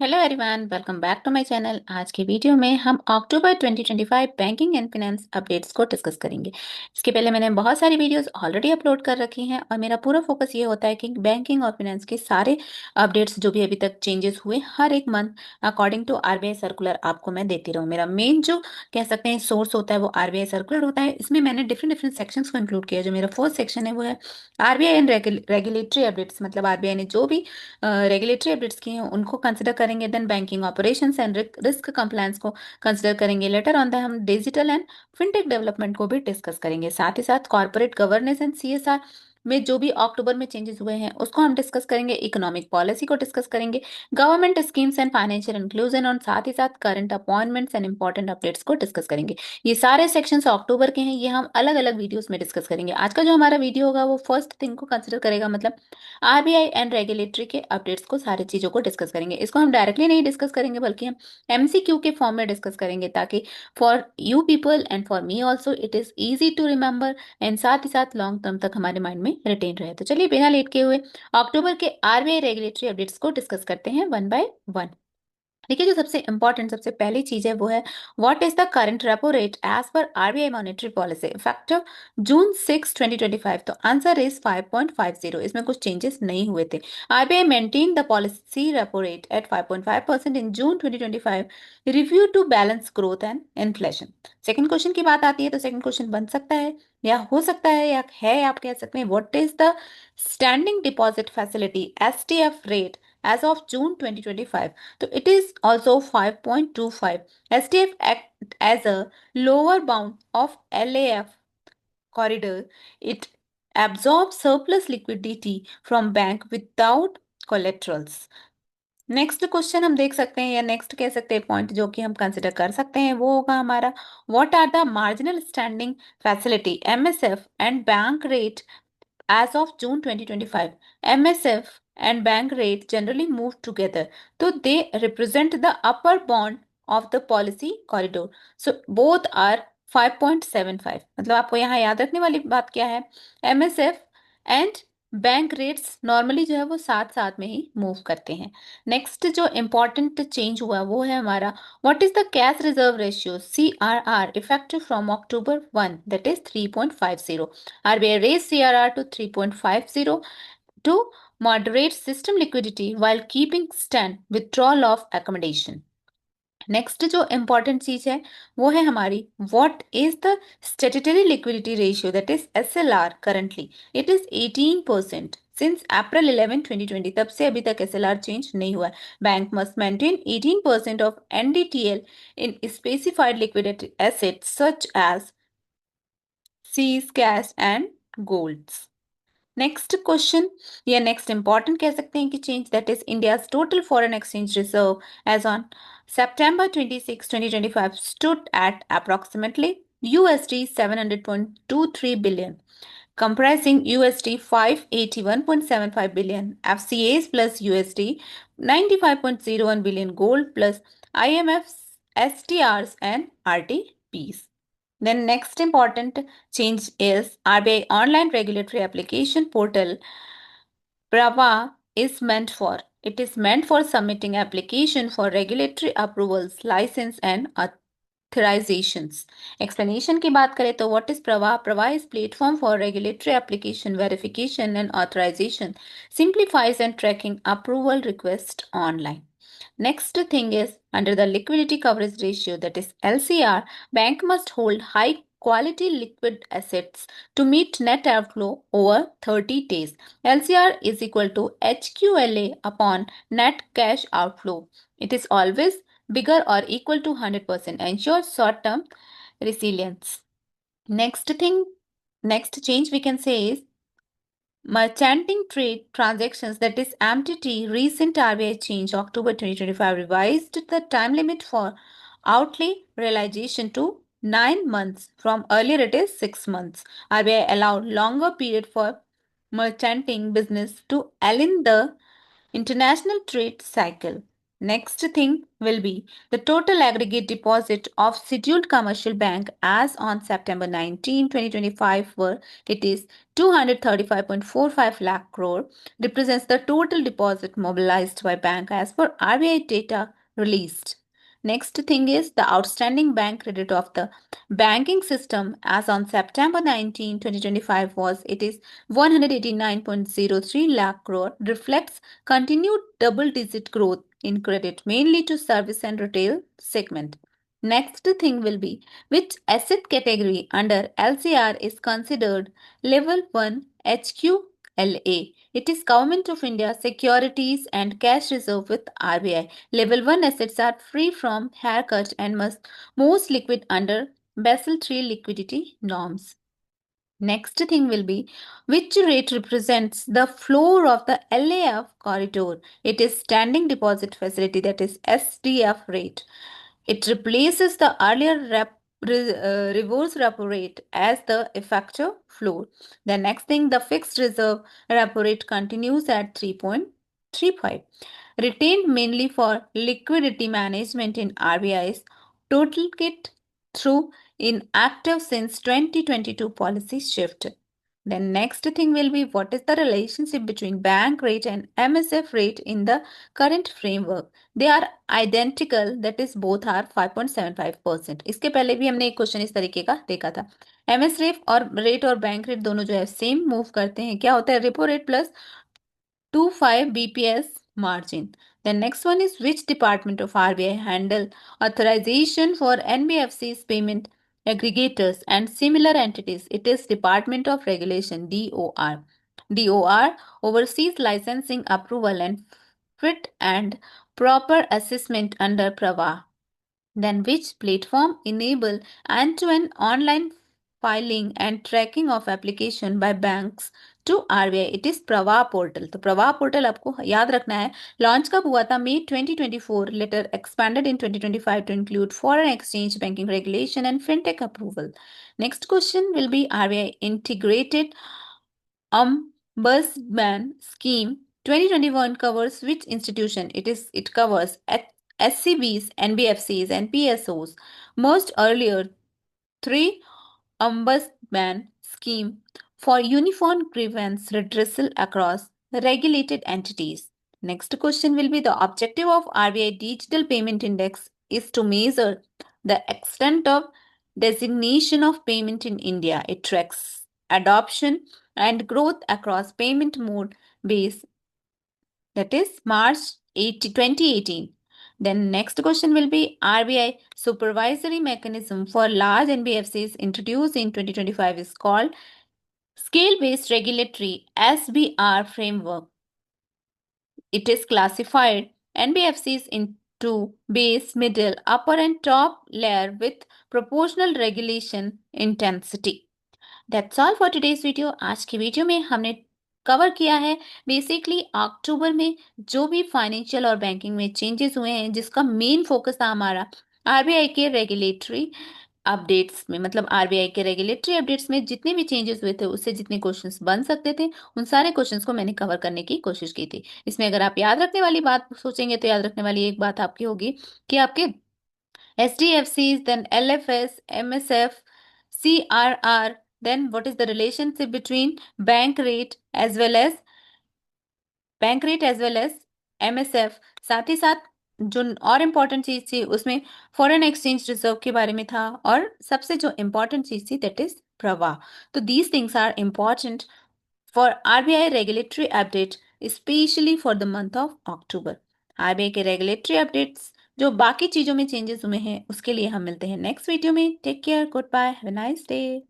Hello everyone, welcome back to my channel. आज के video में हम October 2025 banking and finance updates को डिस्कस करेंगे। इसके पहले मैंने बहुत सारी वीडियोस ऑलरेडी अपलोड कर रखी हैं और मेरा पूरा फोकस ये होता है कि बैंकिंग और फाइनेंस के सारे अपडेट्स जो भी अभी तक चेंजेस हुए हर एक month according to RBI circular आपको मैं देती रहूँ। मेरा मेन जो कह सकते हैं सोर्स होता है वो आरबीआई सर्कुलर होता है। इसमें मैंने डिफरेंट डिफरेंट सेक्शंस को इंक्लूड किया। जो मेरा फर्स्ट सेक्शन है वो है आरबीआई एंड रेगुलेटरी अपडेट्स, मतलब आरबीआई ने जो भी रेगुलेटरी अपडेट्स किए हैं उनको कंसिडर करेंगे। Then banking operations and risk compliance को कंसिडर करेंगे। लेटर ऑन द हम डिजिटल एंड फिनटेक डेवलपमेंट को भी डिस्कस करेंगे। साथ ही साथ कॉर्पोरेट गवर्नेंस एंड सीएसआर में जो भी अक्टूबर में चेंजेस हुए हैं उसको हम डिस्कस करेंगे। इकोनॉमिक पॉलिसी को डिस्कस करेंगे, government schemes and financial inclusion और साथ ही साथ current appointments and important updates को डिस्कस करेंगे। ये सारे सेक्शंस अक्टूबर के हैं, ये हम अलग अलग वीडियोस में डिस्कस करेंगे। आज का जो हमारा वीडियो होगा वो फर्स्ट थिंग को कंसिडर करेगा, मतलब आरबीआई एंड रेगुलेटरी के अपडेट्स को, सारी चीजों को डिस्कस करेंगे। इसको हम डायरेक्टली नहीं डिस्कस करेंगे बल्कि हम एमसीक्यू के फॉर्म में डिस्कस करेंगे, ताकि for you people and for me also it is easy to remember and साथ ही साथ लॉन्ग टर्म तक हमारे माइंड में रिटेन रहे। तो चलिए बिना लेट के हुए अक्टूबर के आरबीआई रेगुलेटरी अपडेट्स को डिस्कस करते हैं वन बाय वन। देखिए, जो सबसे इंपॉर्टेंट सबसे पहली चीज है वो है what is the current repo rate as per RBI monetary policy effective June 6 2025। तो आंसर इज 5.50। इसमें कुछ चेंजेस नहीं हुए थे। RBI maintain the policy repo rate at 5.5% in June 2025 review to balance growth and inflation. Second question की बात आती है तो सेकंड क्वेश्चन बन सकता है या हो सकता है या है, आप कह सकते हैं what is the standing deposit facility STF rate as of June 2025. So it is also 5.25. STF act as a lower bound of LAF corridor. It absorbs surplus liquidity from bank without collaterals. Next question हम देख सकते हैं या next कह सकते हैं point जो कि हम कंसिडर कर सकते हैं वो होगा हमारा what are the marginal standing facility MSF and bank rate as of June 2025. MSF and bank rate generally move together, so they represent the upper bound of the policy corridor. So both are 5.75। मतलब आपको यहाँ याद रखने वाली बात क्या है, MSF and bank rates normally जो है वो साथ साथ में ही मूव करते हैं। नेक्स्ट जो इंपॉर्टेंट चेंज हुआ वो है हमारा what is the cash reserve ratio CRR effective from October 1, that is 3.50। RBI raised CRR to 3.50 to moderate system liquidity while keeping stand withdrawal of accommodation. Next जो important चीज है वो है हमारी what is the statutory liquidity ratio that is SLR currently it is 18% since April 11 2020। तब से अभी तक SLR चेंज नहीं हुआ है। Bank must maintain 18% of NDTL in specified liquidity assets such as seize cash and golds. Next question या next important कह सकते हैं कि change that is India total foreign exchange reserve as on September 26 2025 stood at approximately USD 700.23 billion, comprising USD 581.75 billion FCAs plus USD 95.01 billion gold plus IMF STRs and RTPs. Then next important change is RBI online regulatory application portal Prava is meant for. It is meant for submitting application for regulatory approvals, license and authorizations. Explanation की बात करें तो what is Prava? Prava is platform for regulatory application verification and authorization, simplifies and tracking approval request online. Next thing is under the liquidity coverage ratio, that is LCR, bank must hold high quality liquid assets to meet net outflow over 30 days. LCR is equal to HQLA upon net cash outflow. It is always bigger or equal to 100%, ensures short term resilience. Next thing, next change we can say is merchanting trade transactions, that is MTT. Recent RBI change October 2025 revised the time limit for outlay realization to 9 months from earlier it is 6 months. RBI allowed longer period for merchanting business to align the international trade cycle. Next thing will be the total aggregate deposit of scheduled commercial bank as on September 19, 2025 were it is 235.45 lakh crore, represents the total deposit mobilized by bank as per RBI data released. Next thing is the outstanding bank credit of the banking system as on September 19, 2025 was it is 189.03 lakh crore, reflects continued double digit growth in credit mainly to service and retail segment. Next thing will be which asset category under LCR is considered level 1 HQLA. It is Government of India securities and cash reserve with RBI. Level 1 assets are free from haircut and must most liquid under Basel III liquidity norms. Next thing will be which rate represents the floor of the LAF corridor. It is standing deposit facility, that is SDF rate. It replaces the earlier reverse repo rate as the effective floor. The next thing, the fixed reserve repo rate continues at 3.35, retained mainly for liquidity management in RBI's total kit through inactive since 2022 policy shift. Then next thing will be what is the relationship between bank rate and MSF rate in the current framework. They are identical, that is both are 5.75%. इसके पहले भी हमने एक question इस तरीके का देखा था. एमएस रेट और बैंक रेट दोनों जो है सेम मूव करते हैं. क्या होता है? Repo rate plus 25 bps margin. The next one is which department of RBI handle authorization for NBFC's payment aggregators and similar entities? It is Department of Regulation, DOR. DOR oversees licensing approval and fit and proper assessment under PRAVA. Then which platform enable end-to-end online filing and tracking of application by banks to RBI? It is प्रवाह portal. तो प्रवाह portal आपको याद रखना है. Launch कब हुआ था? May 2024. Later expanded in 2025 to include foreign exchange, banking regulation and fintech approval. Next question will be RBI integrated Ombudsman scheme 2021 covers which institution? It covers SCBs, NBFCs, and PSOs. Most earlier three ombudsman scheme for uniform grievance redressal across regulated entities. Next question will be the objective of RBI Digital Payment Index is to measure the extent of designation of payment in India. It tracks adoption and growth across payment mode base, that is March 2018. Then next question will be RBI supervisory mechanism for large NBFCs introduced in 2025 is called scale-based regulatory SBR framework. It is classified NBFCs into base, middle, upper and top layer with proportional regulation intensity. That's all for today's video. आज की video में हमने cover किया है basically अक्टूबर में जो भी financial और बैंकिंग में चेंजेस हुए हैं, जिसका मेन फोकस था हमारा आरबीआई के रेगुलेटरी अपडेट्स में. मतलब आरबीआई के रेगुलेटरी अपडेट्स में जितने भी चेंजेस हुए थे उससे जितने क्वेश्चंस बन सकते थे उन सारे क्वेश्चंस को मैंने कवर करने की कोशिश की थी. इसमें अगर आप याद रखने वाली बात सोचेंगे तो याद रखने वाली एक बात आपकी होगी कि आपके SDFCs, then LFS, MSF, CRR, then what is the relationship between bank rate as well as MSF. साथ ही साथ जो और इम्पॉर्टेंट चीज थी उसमें फॉरेन एक्सचेंज रिजर्व के बारे में था और सबसे जो इम्पॉर्टेंट चीज थी दैट इज प्रवाह. तो these things are important for RBI regulatory update specially for the month of October. RBI के रेगुलेटरी अपडेट्स जो बाकी चीजों में चेंजेस हुए हैं उसके लिए हम मिलते हैं नेक्स्ट वीडियो में. Take care, goodbye, have a nice day.